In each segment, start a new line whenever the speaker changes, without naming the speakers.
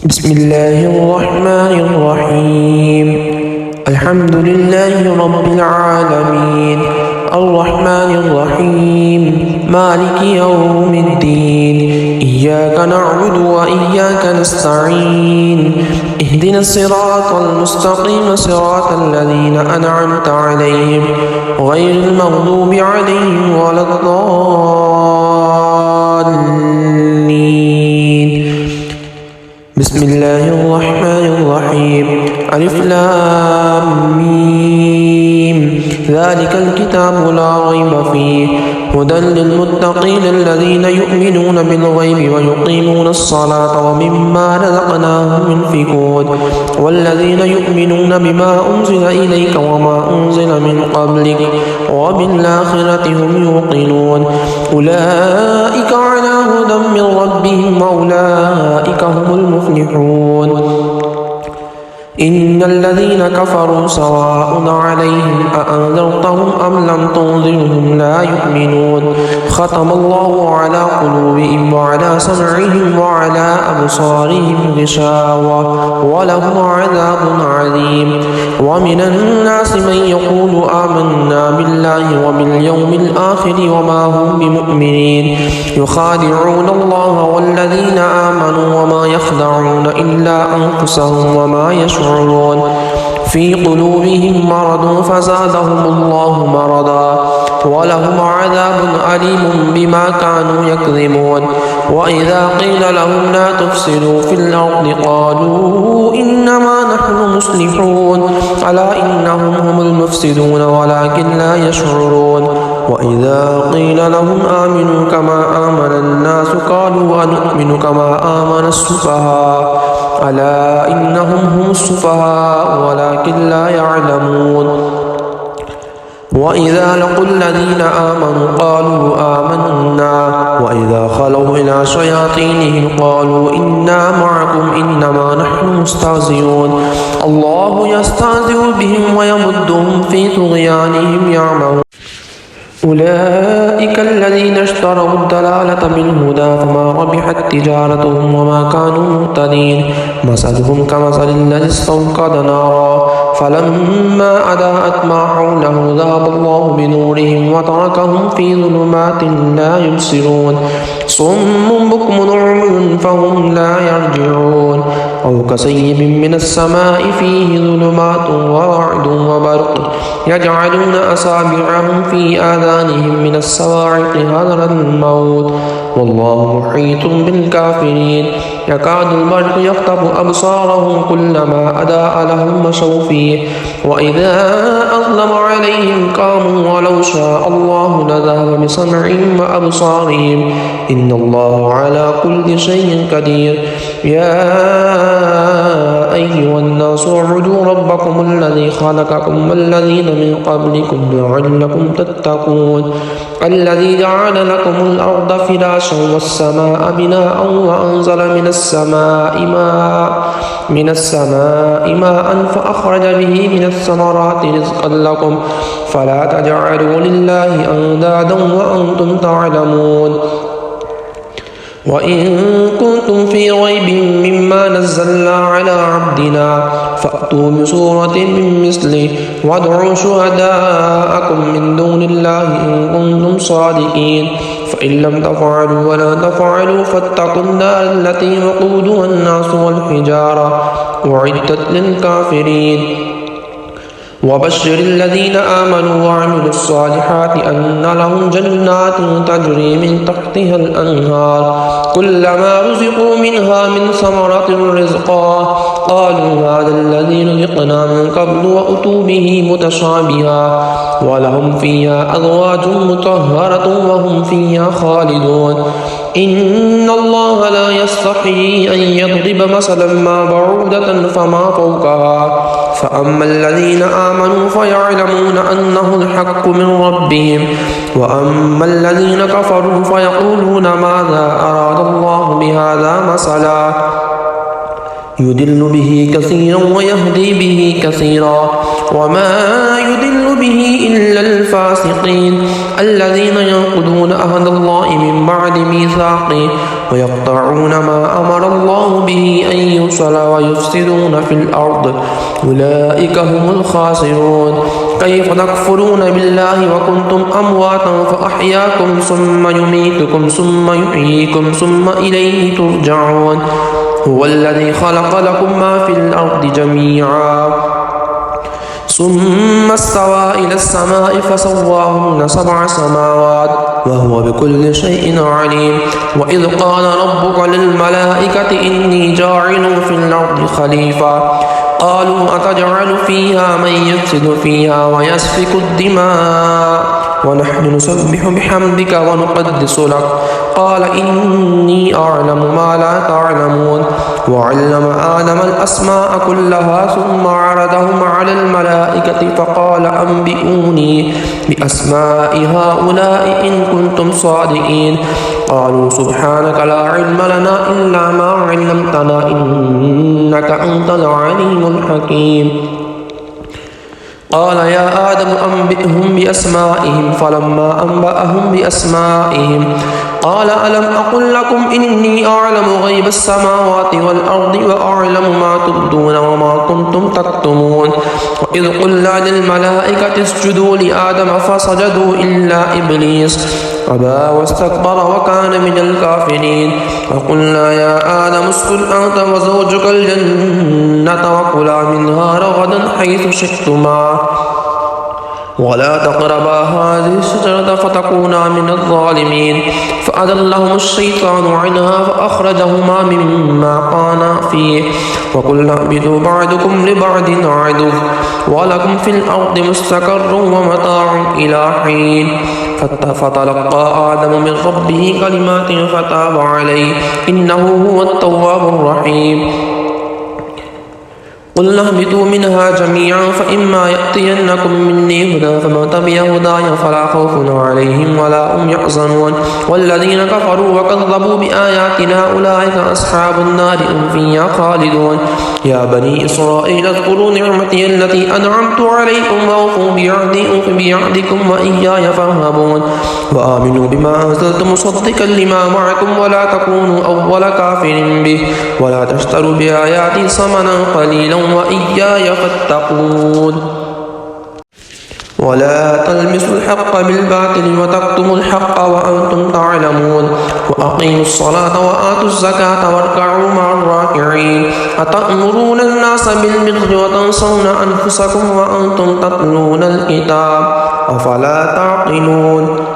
بسم الله الرحمن الرحيم. الحمد لله رب العالمين الرحمن الرحيم مالك يوم الدين. إياك نعبد وإياك نستعين. اهدنا الصراط المستقيم صراط الذين أنعمت عليهم غير المغضوب عليهم ولا الضالين. بسم الله الرحمن الرحيم. ألف لام ميم. ذلك الكتاب لا ريب فيه هدى للمتقين الذين يؤمنون بالغيب ويقيمون الصلاة ومما رزقناهم ينفقون والذين يؤمنون بما أنزل إليك وما أنزل من قبلك وبالآخرة هم يوقنون. أولئك على هدى من ربهم وأولئك هم المفلحون. إن الذين كفروا سواء عليهم أأنذرتهم أم لم تنذرهم لا يؤمنون. ختم الله على قلوبهم وعلى سمعهم وعلى أبصارهم غشاوة ولهم عذاب عظيم. ومن الناس من يقول آمنا بالله وباليوم الآخر وما هم بمؤمنين يخادعون الله والذين آمنوا وما يخدعون إلا أنفسهم وما يشعرون. في قلوبهم مرض فزادهم الله مرضا ولهم عذاب أليم بما كانوا يكذبون. وإذا قيل لهم لا تفسدوا في الأرض قالوا إنما نحن مصلحون ألا إنهم هم المفسدون ولكن لا يشعرون. وإذا قيل لهم آمنوا كما آمن الناس قالوا أنؤمن كما آمن السفهاء ألا إنهم هم السفهاء ولكن لا يعلمون. وإذا لقوا الذين آمنوا قالوا آمنا وإذا خلوا إلى شياطينهم قالوا إنا معكم إنما نحن مستهزئون. الله يستهزئ بهم ويمدهم في طغيانهم يعمهون. أولئك الذين اشتروا الضلالة بالهدى فما ربحت تجارتهم وما كانوا مهتدين. مثلهم كمثل الذي استوقد نارا فلما أضاءت ما حوله ذهب الله بنورهم وتركهم في ظلمات لا يبصرون. صم بكم عمي فهم لا يرجعون. أو كصيب من السماء فيه ظلمات ورعد وبرق يجعلون أصابعهم في آذانهم من الصواعق حذر الموت والله محيط بالكافرين. يكاد البرق يخطف أبصارهم كلما أضاء لهم مشوا فيه وإذا أظلم عليهم قاموا ولو شاء الله لذهب بسمعهم وأبصارهم إن الله على كل شيء قدير. يا أيها الناس اعبدوا ربكم الذي خلقكم والذين من قبلكم لعلكم تتقون. الذي جعل لكم الأرض فراشا والسماء بناء وأنزل من السماء ماء فأخرج به من الثمرات رزقا لكم فلا تجعلوا لله أندادا وأنتم تعلمون. وإن كنتم في ريب مما نزلنا على عبدنا فأتوا بسورة من مثله وادعوا شهداءكم من دون الله إن كنتم صادقين. فإن لم تفعلوا ولا تفعلوا فاتقوا النار التي وقودها الناس والحجارة أعدت للكافرين. وبشر الذين آمنوا وعملوا الصالحات أن لهم جنات تجري من تحتها الأنهار كلما رزقوا منها من ثمرة رزقا قالوا هذا الذي رزقنا من قبل وأتوا به متشابها ولهم فيها أزواج مطهرة وهم فيها خالدون. إن الله لا يستحيي أن يضرب مثلا ما بعودة فما فوقها فأما الذين آمنوا فيعلمون أنه الحق من ربهم وأما الذين كفروا فيقولون ماذا أراد الله بهذا مثلا يضل به كثيرا ويهدي به كثيرا وما يضل به إلا الفاسقين الذين ينقضون عهد الله من بعد ميثاقه ويقطعون ما أمر الله به أن يوصل ويفسدون في الأرض أولئك هم الخاسرون كيف تكفرون بالله وكنتم أمواتا فأحياكم ثم يميتكم ثم يحييكم ثم إليه ترجعون هو الذي خلق لكم ما في الأرض جميعا ثم استوى إلى السماء فسواهن 7 سماوات وهو بكل شيء عليم وإذ قال ربك للملائكة إني جاعل في الأرض خليفة قالوا أتجعل فيها من يفسد فيها ويسفك الدماء ونحن نسبح بحمدك ونقدس لك قال إني أعلم ما لا تعلمون وعلم آدم الأسماء كلها ثم عرضهم على الملائكة فقال أنبئوني بأسماء هؤلاء إن كنتم صادقين قالوا سبحانك لا علم لنا إلا ما علمتنا إنك أنت العليم الحكيم قال يا آدم أنبئهم بأسمائهم فلما أنبأهم بأسمائهم قال ألم أقل لكم إني أعلم غيب السماوات والأرض وأعلم ما تبدون وما كنتم تكتمون وإذ قلنا للملائكة اسجدوا لآدم فسجدوا إلا إبليس أبى واستكبر وكان من الكافرين وقلنا يا آدم اسكن أنت وزوجك الجنة وكلا منها رغدا حيث شئتما ولا تقربا هذه الشجرة فتكونا من الظالمين فأذلهم الشيطان عنها فأخرجهما مما كانا فيه وقلنا اهبطوا بعضكم لبعض عدو ولكم في الأرض مستقر ومتاع إلى حين فتلقى آدم من ربه كلمات فتاب عليه إنه هو التواب الرحيم قلنا اهبطوا منها جميعا فإما يأتينكم مني هدى فمن تبع هداي فلا خوف عليهم ولا هم يحزنون والذين كفروا وكذبوا بآياتنا أولئك أصحاب النار هم فيها خالدون يا بني إسرائيل اذكروا نعمتي التي أنعمت عليكم وأوفوا بعهدي أوف بعهدكم وإياي فارهبون وآمنوا بما أنزلت مصدقا لما معكم ولا تكونوا أول كافر به ولا تشتروا بآياتي ثمنا قليلا وإياي فاتقون ولا تلمسوا الحق بالباطل وتكتموا الحق وأنتم تعلمون وأقيموا الصلاة وآتوا الزكاة واركعوا مع الراكعين أتأمرون الناس بالبر وتنسون أنفسكم وأنتم تتلون الكتاب أفلا تعقلون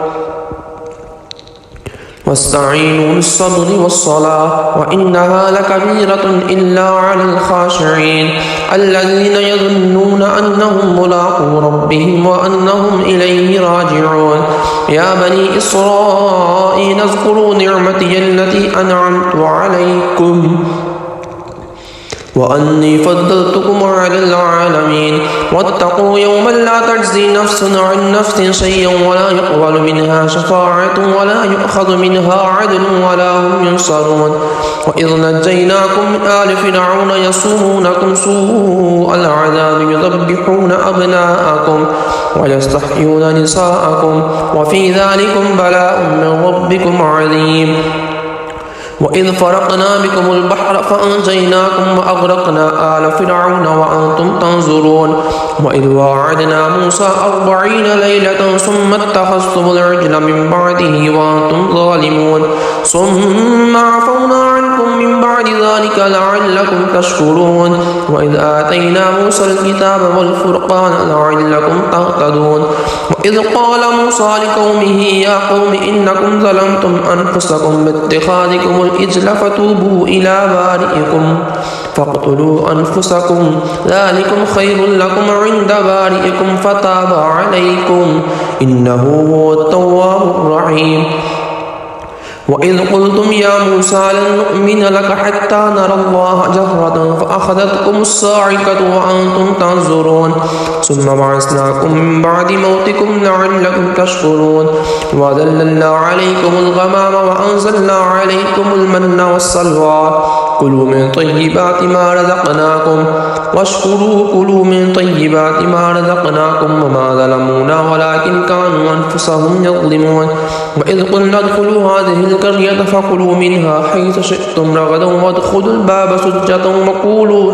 واستعينوا بالصبر والصلاة وإنها لكبيرة إلا على الخاشعين الذين يظنون أنهم ملاقو ربهم وأنهم إليه راجعون يا بني إسرائيل اذكروا نعمتي التي أنعمت عليكم وأني فضلتكم على العالمين واتقوا يوما لا تجزي نفس عن نفس شيئا ولا يقبل منها شفاعة ولا يؤخذ منها عدل ولا هم ينصرون وإذ نجيناكم من آل فرعون يسومونكم سوء العذاب يذبحون أبناءكم ويستحيون نساءكم وفي ذلكم بلاء من ربكم عظيم وإذ فرقنا بكم البحر فأنجيناكم وأغرقنا آل فرعون وأنتم تنظرون وإذ واعدنا موسى 40 ليلة ثم اتخذتم العجل من بعده وأنتم ظالمون ثم عفونا عنكم من بعد ذلك لعلكم تشكرون وإذ آتينا موسى الكتاب والفرقان لعلكم تهتدون وإذ قال موسى لقومه يا قوم إنكم ظلمتم أنفسكم باتخاذكم الإجل فتوبوا إلى بارئكم فاقتلوا أنفسكم ذلكم خير لكم عند بارئكم فتاب عليكم إنه هو التواب الرحيم وإذ قلتم يا موسى لن نؤمن لك حتى نرى الله جهرة فأخذتكم الصاعقة وأنتم تنظرون ثم بعثناكم من بعد موتكم لعلكم تشكرون وذللنا عليكم الغمام وأنزلنا عليكم المن والسلوى كلوا من طيبات ما رزقناكم واشكروا كلوا من طيبات ما رزقناكم وما ظلمونا ولكن كانوا أنفسهم يظلمون وإذ قلنا ادخلوا هذه القرية فكلوا منها حيث شئتم رغدا وادخلوا الباب سجدا وقولوا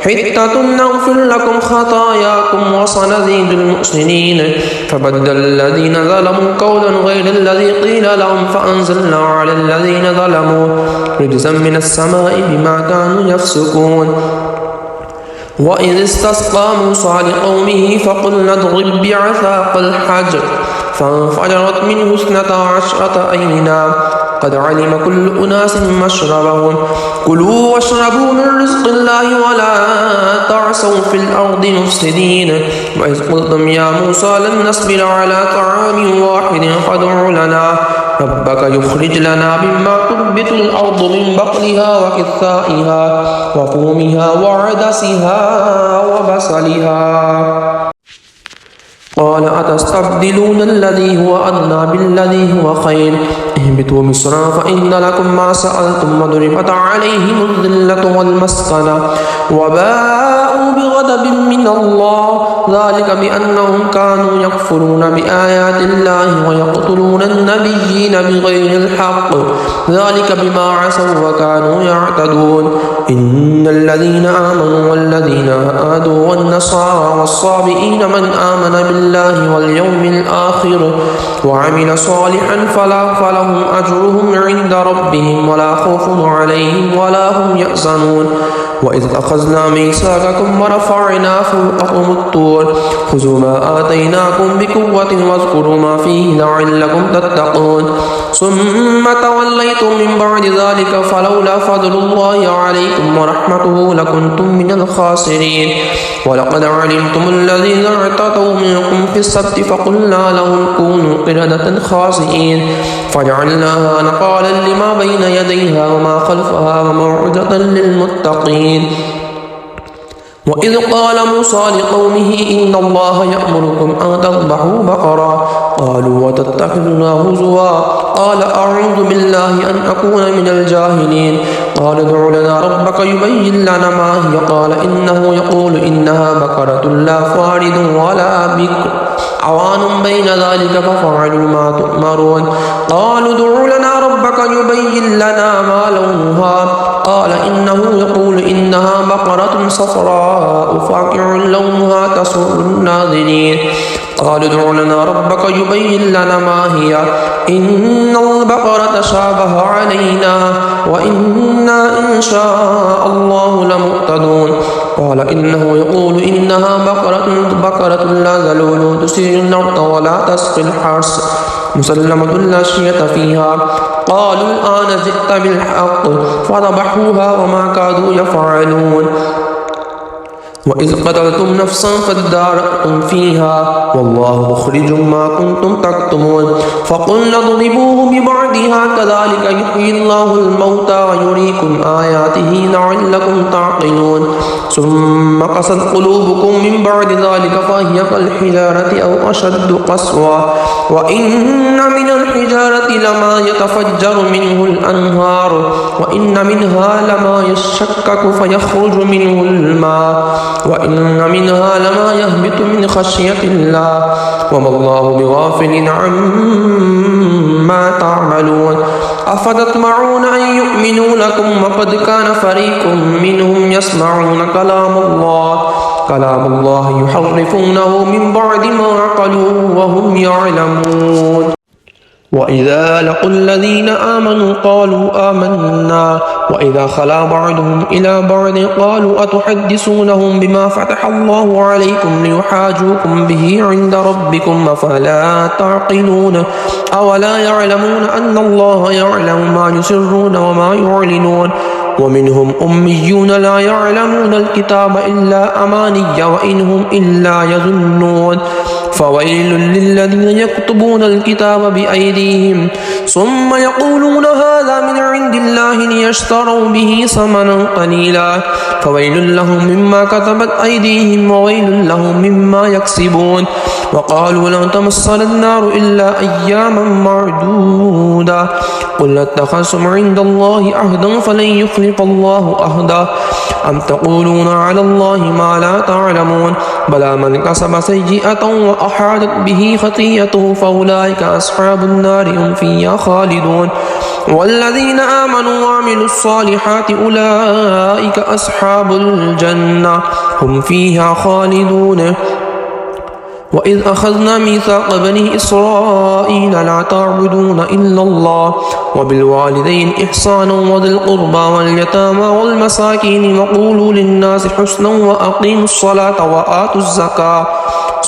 حتة نغفر لكم خطاياكم وسنزيد المحسنين فبدل الذين ظلموا قولا غير الذي قيل لهم فأنزلنا على الذين ظلموا رجزا من السماء بما كانوا يفسقون وإذ استسقى موسى لقومه فقلنا اضرب بعصاك الحجر فانفجرت منه 12 عينا قد علم كل أناس مشربهم كلوا واشربوا من رزق الله ولا تعثوا في الأرض مفسدين وإذ قلتم يا موسى لن نصبر على طعام واحد فادع لنا ربك يخرج لنا مما تنبت الأرض من بقلها وقثائها وفومها وعدسها وبصلها قال أتستبدلون الذي هو أدنى بالذي هو خير اهبطوا مصرا فإن لكم ما سألتم وضربت عليهم الذلة والمسكنة وباءوا بغضب من الله ذلك بأنهم كانوا يكفرون بآيات الله ويقتلون النبيين بغير الحق ذلك بما عصوا وكانوا يعتدون إن الذين آمنوا والذين هادوا والنصارى والصابئين من آمن بالله واليوم الآخر وعمل صالحا فلهم أجرهم عند ربهم ولا خوف عليهم ولا هم يحزنون وإذ أخذنا ميثاقكم ورفعنا فوقكم الطور خذوا ما آتيناكم بقوة واذكروا ما فيه لعلكم تتقون ثم توليتم من بعد ذلك فلولا فضل الله عليكم ورحمته لكنتم من الخاسرين ولقد علمتم الذين اعتدوا منكم في السبت فقلنا لهم كونوا قردة خاسئين فجعلناها نقالا لما بين يديها وما خلفها وموعظة للمتقين وإذ قال موسى لقومه إن الله يأمركم أن تذبحوا بقرة قالوا وتتخذنا هزوا قال أعوذ بالله أن أكون من الجاهلين قال ادع لنا ربك يبين لنا ما هي قال إنه يقول إنها بقرة لا فارض ولا بكر عوان بين ذلك ففعلوا ما تؤمرون قالوا ادع لنا ربك يبين لنا ما لونها قال إنه يقول إنها بقرة صفراء فاقع لونها تسر الناظرين قالوا ادع لنا ربك يبين لنا ما هي إن البقرة شابه علينا وإنا إن شاء الله لمهتدون قال إنه يقول إنها بقرة لا ذلول تثير الأرض ولا تسقي الحرث مسلمة لا شية فيها قالوا الآن جئت بالحق فذبحوها وما كادوا يفعلون وإذ قتلتم نفسا فادارأتم فيها والله مخرج ما كنتم تكتمون فقلنا اضربوه ببعضها كذلك يحيي الله الموتى ويريكم آياته لعلكم تعقلون ثم قست قلوبكم من بعد ذلك فهي كالحجارة أو أشد قسوة وإن من الحجارة لما يتفجر منه الأنهار وإن منها لما يشكك فيخرج منه الماء وإن منها لما يهبط من خشية الله وما الله بغافل عما تعملون أفتطمعون أن يؤمنوا لكم وقد كان فريق منهم يسمعون كلام الله يحرفونه من بعد ما عقلوه وهم يعلمون وإذا لقوا الذين آمنوا قالوا آمنا وإذا خلا بعضهم إلى بعض قالوا أتحدثونهم بما فتح الله عليكم ليحاجوكم به عند ربكم أفلا تعقلون أولا يعلمون أن الله يعلم ما يسرون وما يعلنون ومنهم أميون لا يعلمون الكتاب إلا أماني وإنهم إلا يظنون فويل للذين يكتبون الكتاب بأيديهم ثم يقولون هذا من عند الله ليشتروا به ثمنا قليلا فويل لهم مما كتبت أيديهم وويل لهم مما يكسبون وقالوا لن تمسنا النار إلا أياما معدودة قل اتخذتم عند الله عهدا فلن يخلف الله عهدا أم تقولون على الله ما لا تعلمون بلى من كسب سيئة وأحاطت به خطيئته فأولئك أصحاب النار هم فيها خالدون والذين آمنوا وعملوا الصالحات أولئك أصحاب الجنة هم فيها خالدون وإذ أخذنا ميثاق بني إسرائيل لا تعبدون إلا الله وبالوالدين إحسانا وذي القربى واليتامى والمساكين وقولوا للناس حسنا وأقيموا الصلاة وآتوا الزكاة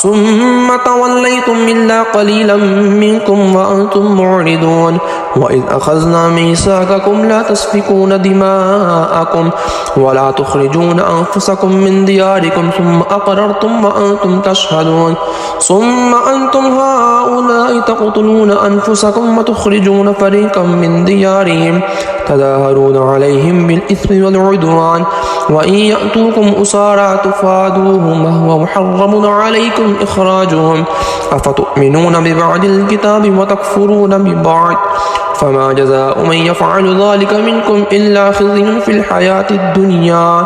ثم توليتم إلا قليلا منكم وأنتم معرضون وإذ أخذنا ميثاقكم لا تسفكون دماءكم ولا تخرجون أنفسكم من دياركم ثم أقررتم وأنتم تشهدون ثم أنتم هؤلاء تقتلون أنفسكم وتخرجون فريقا من ديارهم تظاهرون عليهم بالإثم والعدوان وإن يأتوكم أسارى تفادوهم وهو محرم عليكم إخراجهم أفتؤمنون ببعض الكتاب وتكفرون ببعض فما جزاء من يفعل ذلك منكم إلا خزي في الحياة الدنيا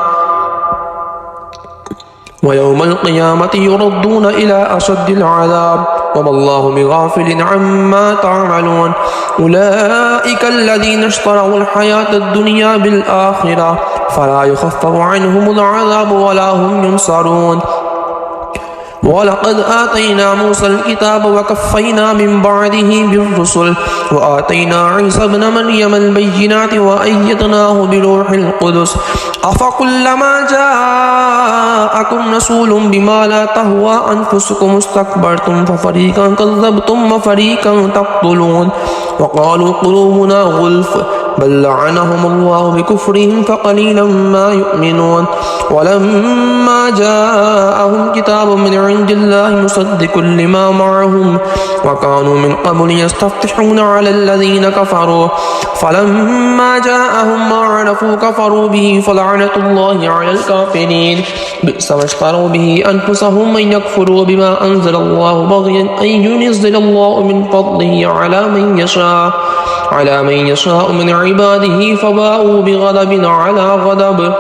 ويوم القيامة يردون إلى أشد العذاب وما الله بغافل عما تعملون أولئك الذين اشتروا الحياة الدنيا بالآخرة فلا يخفف عنهم العذاب ولا هم ينصرون ولقد آتينا موسى الكتاب وكفينا من بعده بالرسل وآتينا عيسى ابن مريم البينات وأيدناه بروح القدس أفكلما جاءكم رسول بما لا تهوى أنفسكم استكبرتم ففريقا كذبتم وفريقا تقتلون وقالوا قلوبنا غلف بل لعنهم الله بكفرهم فقليلا ما يؤمنون ولما جاءهم كتاب من عند الله مصدق لما معهم وكانوا من قبل يستفتحون على الذين كفروا فلما جاءهم ما عرفوا كفروا به فلعنة الله على الكافرين بئس ما اشتروا به أنفسهم من يكفروا بما أنزل الله بغيا أن ينزل الله من فضله على من يشاء من عباده فباءوا بغضب على غضب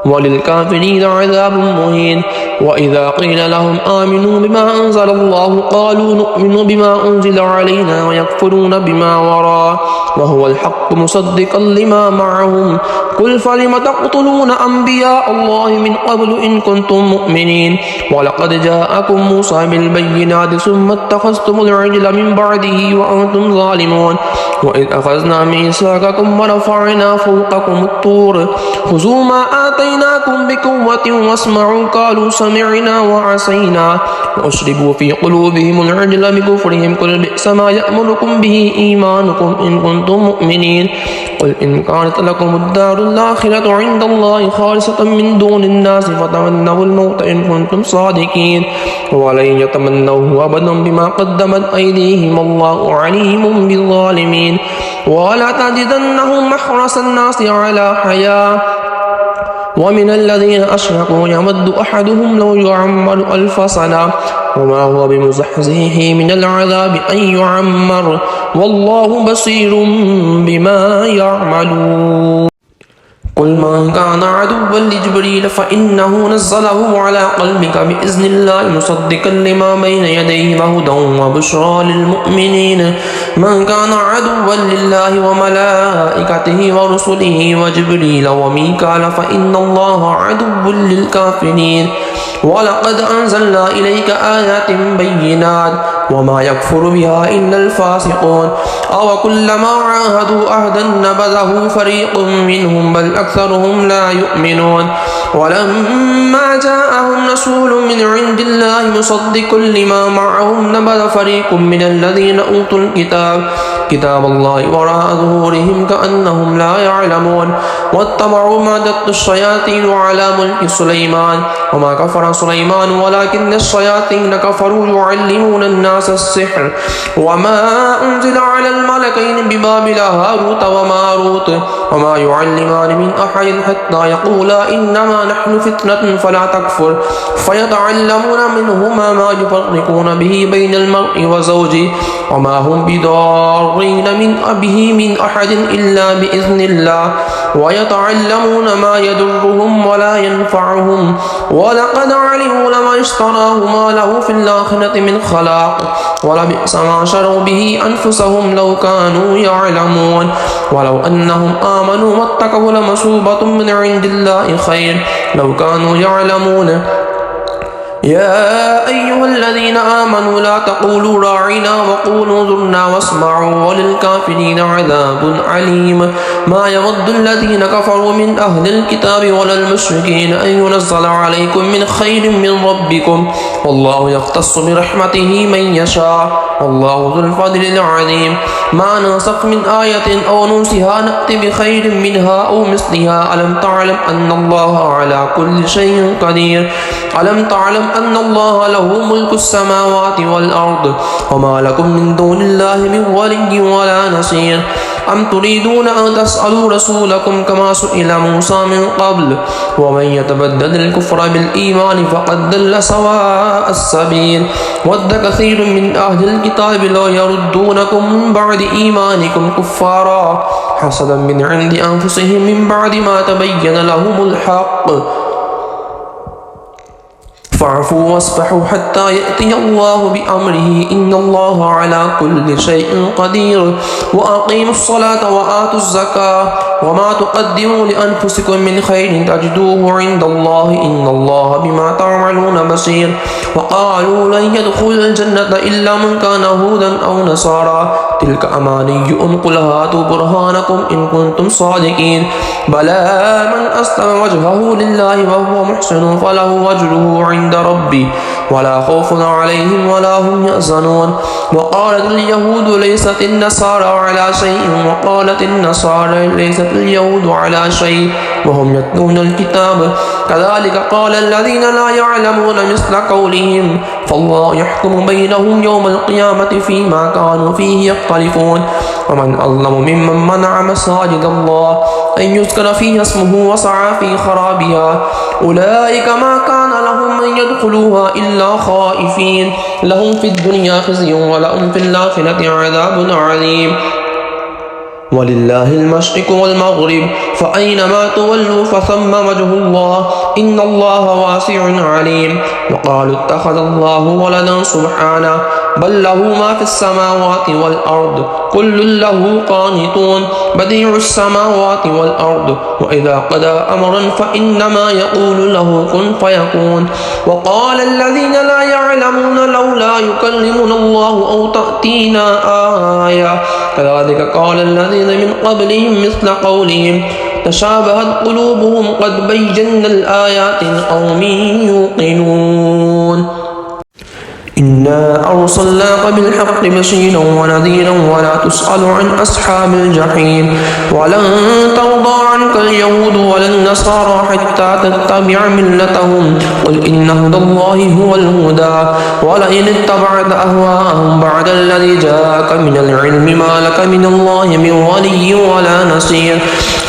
وللكافرين عذاب مهين وإذا قيل لهم آمنوا بما أنزل الله قالوا نؤمن بما أنزل علينا ويكفرون بما وراءه وهو الحق مصدقا لما معهم قل فلم تقتلون أنبياء الله من قبل إن كنتم مؤمنين ولقد جاءكم موسى بالبينات ثم اتخذتم العجل من بعده وأنتم ظالمون وإذ أخذنا ميثاقكم ورفعنا فوقكم الطور خذوا ما آتيناكم بقوة واسمعوا قالوا سمعنا وعصينا وأشربوا في قلوبهم العجل بكفرهم قل بئس ما يأمركم به إيمانكم إن كنتم مؤمنين قل إن كانت لكم الدار الآخرة عند الله خالصة من دون الناس فتمنوا الموت إن كنتم صادقين ولن يتمنوه أبدا بما قدمت أيديهم الله عليم بالظالمين ولا تجدنهم أحرص الناس على حياة ومن الذين أشركوا يود أحدهم لو يعمر 1000 سنة وما هو بمزحزحه من العذاب أن يعمر والله بصير بما يعملون قل من كان عدوا لجبريل فإنه نزله على قلبك بإذن الله مصدقا لما بين يديه وهدى وبشرى للمؤمنين من كان عدوا لله وملائكته ورسله وجبريل وميكال فإن الله عدو للكافرين ولقد أنزلنا إليك آيات بينات وما يكفر بها إلا الفاسقون أو كلما عاهدوا عهدا نبذه فريق منهم بل أكثرهم لا يؤمنون ولما جاءهم رسول من عند الله مصدق لما معهم نبذ فريق من الذين أوتوا الكتاب كتاب الله وراء ظهورهم كأنهم لا يعلمون واتبعوا ما تتلو الشياطين على ملك سليمان وما كفر سليمان ولكن الشياطين كفروا يعلمون الناس السحر وما أنزل على الملكين ببابل هاروت وماروت وما يعلمان من أحد حتى يقولا إنما نحن فتنة فلا تكفر فيتعلمون منهما ما يفرقون به بين المرء وزوجه وما هم بضار ضارين من به من أحد إلا بإذن الله ويتعلمون ما يضرهم ولا ينفعهم ولقد علموا لمن اشتراه ما له في الآخرة من خلاق ولبئس ما شروا به أنفسهم لو كانوا يعلمون ولو أنهم آمنوا واتقوا لمثوبة من عند الله خير لو كانوا يعلمون يا أيها الذين آمنوا لا تقولوا راعنا وقولوا انظرنا واسمعوا وللكافرين عذاب عليم ما يود الذين كفروا من أهل الكتاب ولا المشركين أن ينزل عليكم من خير من ربكم والله يختص برحمته من يشاء والله ذو الفضل العظيم ما ننسخ من آية أو ننسها نأتي بخير منها أو مثلها ألم تعلم أن الله على كل شيء قدير ألم تعلم أن الله له ملك السماوات والأرض وما لكم من دون الله من ولي ولا نصير أم تريدون أن تسألوا رسولكم كما سئل موسى من قبل ومن يتبدل الكفر بالإيمان فقد ضل سواء السبيل ود كثير من أهل الكتاب لو يردونكم من بعد إيمانكم كفارا حسدا من عند أنفسهم من بعد ما تبين لهم الحق فاعفوا واصفحوا حتى يأتي الله بأمره إن الله على كل شيء قدير وأقيموا الصلاة وآتوا الزكاة وما تقدموا لأنفسكم من خير تجدوه عند الله إن الله بما تعملون بصير وقالوا لن يدخل الجنة إلا من كان هودا أو نصارى تلك أمانيهم قل هاتوا برهانكم إن كنتم صادقين بلى من أسلم وجهه لله وهو محسن فله وجهه عند ربي ولا خوف عليهم ولا هم يحزنون وقالت اليهود ليست النصارى على شيء وقالت النصارى ليست اليهود على شيء وهم يتلون الكتاب كذلك قال الذين لا يعلمون مثل قولهم فالله يحكم بينهم يوم القيامة فيما كانوا فيه يختلفون ومن أظلم ممن منع مساجد الله أن يذكر فيها اسمه وسعى في خرابها أولئك ما كان لهم من يدخلوها إلا خائفين لهم في الدنيا خزي ولهم في الآخرة عذاب عليم ولله المشرق والمغرب فأينما تولوا فثم وجه الله إن الله واسع عليم وقالوا اتخذ الله ولدا سبحانه بل له ما في السماوات والأرض كل له قانتون بديع السماوات والأرض وإذا قضى أمرا فإنما يقول له كن فيكون وقال الذين لا يعلمون لولا يكلمنا الله أو تأتينا آية كذلك قال الذين من قبلهم مثل قولهم تشابهت قلوبهم قد بينا الآيات لقوم يوقنون إنا أرسلناك بالحق بشيرا ونذيرا ولا تسأل عن أصحاب الجحيم ولن ترضى عنك اليهود ولا النصارى حتى تتبع ملتهم قل إن هدى الله هو الهدى ولئن اتبعت أهواءهم بعد الذي جاءك من العلم ما لك من الله من ولي ولا نصير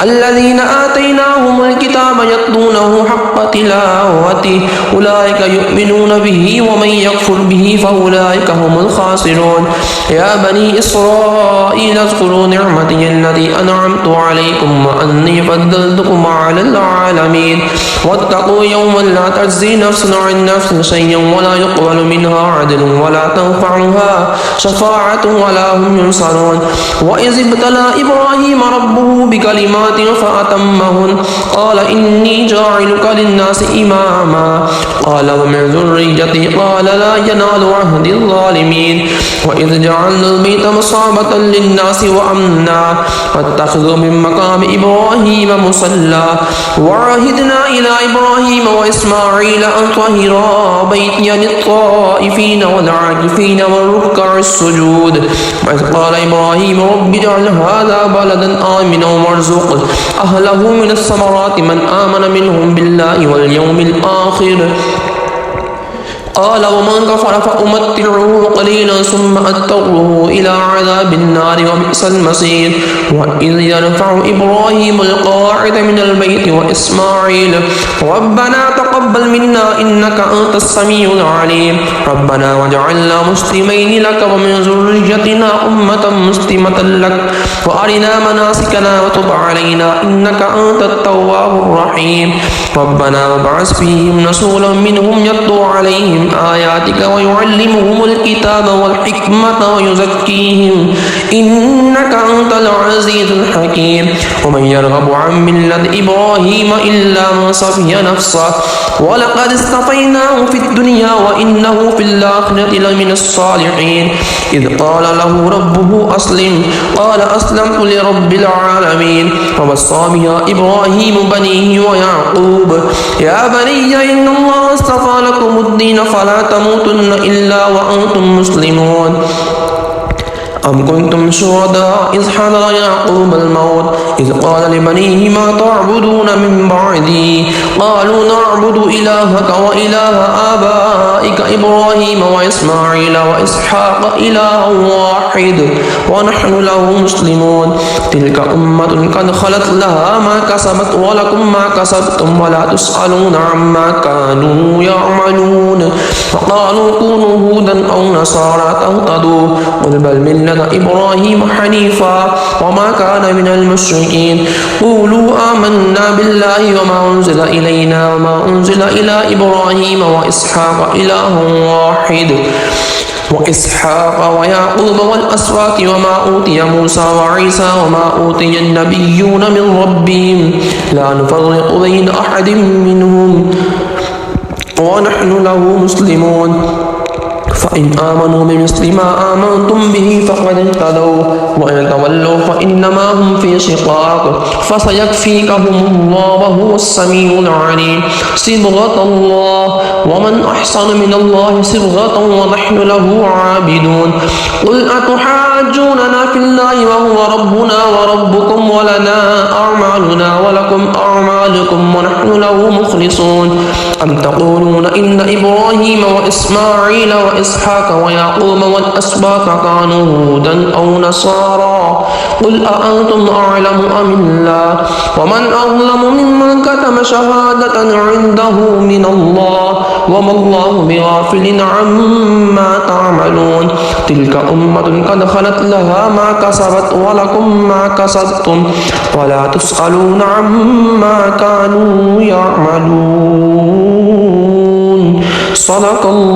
الذين آتيناهم الكتاب يتلونه حق تلاوته أولئك يؤمنون به ومن يكفر به فأولئك هم الخاسرون يا بني إسرائيل اذكروا نعمتي التي أنعمت عليكم وأني فضلتكم على العالمين واتقوا يوما لا تجزي نفس عن نفس شيئا ولا يقبل منها عدل ولا تنفعها شفاعة ولا هم ينصرون وإذ ابتلى إبراهيم ربه بكلمات فأتمهن قال إني جاعلك للناس إماما قال ومن ذريتي قال لا ينال عهد الظالمين وإذ جعلنا البيت مثابة للناس وأمنا واتخذوا من مقام إبراهيم مصلى وعهدنا إلى إبراهيم وإسماعيل أن طهرا بيتي للطائفين والعاكفين والركع السجود وإذ قال إبراهيم رب اجعل هذا بلدا آمنا وارزق أهله من الثمرات من آمن منهم بالله واليوم الآخر قال ومن كفر فأمتعه قليلا ثم أضطره إلى عذاب النار وبئس المصير وإذ يرفع إبراهيم القواعد من البيت وإسماعيل ربنا تقبل منا إنك أنت السميع العليم ربنا واجعلنا مسلمين لك ومن ذريتنا أمة مسلمة لك وأرنا مناسكنا وتب علينا إنك أنت التواب الرحيم ربنا وابعث فيهم رسولا منهم يتلو عليهم آياتك ويعلمهم الكتاب والحكمة ويزكيهم إنك أنت العزيز الحكيم ومن يرغب عن ملة إبراهيم إلا من صفي نفسه ولقد اصطفيناه في الدنيا وإنه في الآخرة لمن الصالحين إذ قال له ربه أسلم قال أسلمت لرب العالمين ووصى بها إبراهيم بنيه ويعقوب يا بني إن الله اصطفى لكم الدين فلا تموتن إلا وأنتم مسلمون أم كنتم شهداء إذ حضر يعقوب الموت إذ قال لبنيه ما تعبدون من بعدي قالوا نعبد إلهك وإله آبائك إبراهيم وإسماعيل وإسحاق إلها واحد ونحن له مسلمون تلك أمة قد خلت لها ما كسبت ولكم ما كسبتم ولا تسألون عما كانوا يعملون فقالوا كونوا هودا أو نصارى تهتدوا قل بل ملة إبراهيم حنيفا وما كان من المشركين قولوا آمنا بالله وما أنزل إلينا وما أنزل إلى إبراهيم وإسحاق إله واحد وإسحاق ويعقوب والأسباط وما أوتي موسى وعيسى وما أوتي النبيون من ربهم لا نفرق بين أحد منهم ونحن له مسلمون فإن آمنوا بمثل ما آمنتم به فقد اهتدوا وإن تولوا فإنما هم في شقاق فسيكفيكهم الله وهو السميع العليم صبغة الله ومن أحسن من الله صبغة ونحن له عابدون قل أتحاجوننا في الله وهو ربنا وربكم ولنا أعمالنا ولكم أعمالكم ونحن له مخلصون أم تقولون إن إبراهيم وإسماعيل وإسحاق ويعقوب والأسباط كانوا هودا أو نصارى قل أأنتم أعلم أم الله ومن أظلم ممن كتم شهادة عنده من الله وما الله بغافل عما تعملون تلك أمة قد خلت لها ما كسبت ولكم ما كسبتم ولا تسألون عما كانوا يعملون صدق الله